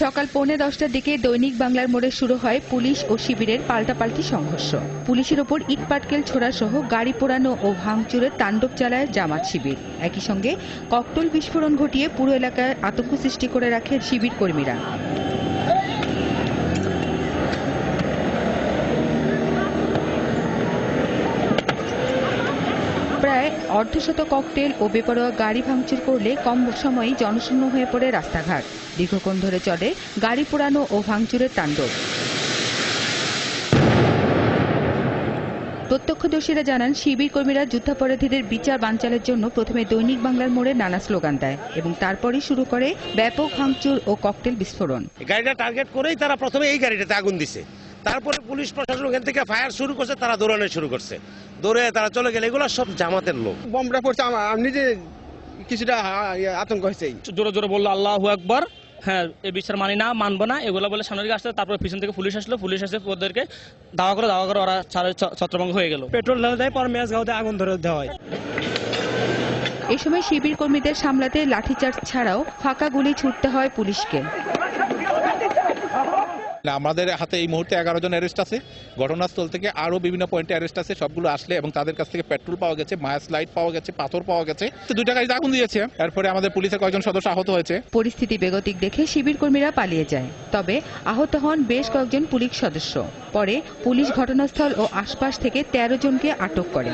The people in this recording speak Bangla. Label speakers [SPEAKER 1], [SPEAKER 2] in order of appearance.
[SPEAKER 1] সকাল 10:45টার দিকে দৈনিক বাংলার মোড়ে শুরু হয় পুলিশ ও শিবিরের পাল্টাপাল্টি সংঘর্ষ। পুলিশের ওপর ইট পাটকেল ছোড়া সহ গাড়ি পোড়ানো ও ভাঙচুরের তাণ্ডব চালায় জামাত শিবির। একই সঙ্গে ককটেল বিস্ফোরণ ঘটিয়ে পুরো এলাকায় আতঙ্ক সৃষ্টি করে রাখে শিবির কর্মীরা। প্রায় অর্ধশত ককটেল ও বেপরোয়া গাড়ি ভাঙচুর করলে কম সময়েই জনশূন্য হয়ে পড়ে রাস্তাঘাট। দীর্ঘক্ষণ ধরে চলে গাড়ি পোড়ানো ও ভাঙচুরের তাণ্ডব। প্রত্যক্ষদর্শীরা জানান, শিবির কর্মীরা যুদ্ধাপরাধীদের বিচার বানচালের জন্য প্রথমে দৈনিক বাংলার মোড়ে নানা স্লোগান দেয় এবং তারপরই শুরু করে ব্যাপক ভাঙচুর ও ককটেল বিস্ফোরণ।
[SPEAKER 2] গাড়িটা টার্গেট করেই তারা প্রথমে এই গাড়িটাতে আগুন দিছে, তারপরে পুলিশ প্রশাসন ওখান থেকে ফায়ার শুরু করছে, তারা দৌড়ানো শুরু করছে, দৌড়ে তারা চলে গেলে। এগুলো সব জামাতের লোক।
[SPEAKER 3] বমটা পড়ছে, আমি নিজে কিছুটা আতঙ্ক হয়েছে।
[SPEAKER 4] জোরে জোরে বললো আল্লাহু আকবার। হ্যাঁ, এই বিচার মানি না, মানবো না, এগুলো বলে সামনে দিকে আসতে, তারপর পিছন থেকে পুলিশ আসলো। পুলিশ আসে ওদেরকে দাওয়া করে ওরা ছত্রভঙ্গ হয়ে গেল। পেট্রোল ঢেলে দেয়, পর মেয়াজ গাঁওতে আগুন ধরে দেওয়া হয়।
[SPEAKER 1] এই সময় শিবির কর্মীদের সামলাতে লাঠিচার্জ ছাড়াও ফাঁকা গুলি ছুটতে হয় পুলিশকে।
[SPEAKER 5] আমাদের হাতে এই মুহূর্তে 11 জন অ্যারেস্ট আছে। ঘটনাস্থল থেকে আরো বিভিন্ন পয়েন্টে অ্যারেস্ট আছে। সবগুলো আসলে এবং তাদের কাছ থেকে পেট্রোল পাওয়া গেছে, মায়াস লাইট পাওয়া গেছে, পাথর পাওয়া গেছে। 2টা গাড়িতে আগুন দিয়েছে। এরপরে আমাদের পুলিশের কয়েকজন সদস্য আহত হয়েছে।
[SPEAKER 1] পরিস্থিতি বেগতিক দেখে শিবির কর্মীরা পালিয়ে যায়, তবে আহত হন বেশ কয়েকজন পুলিশ সদস্য। পরে পুলিশ ঘটনাস্থল ও আশপাশ থেকে 13 জনকে আটক করে।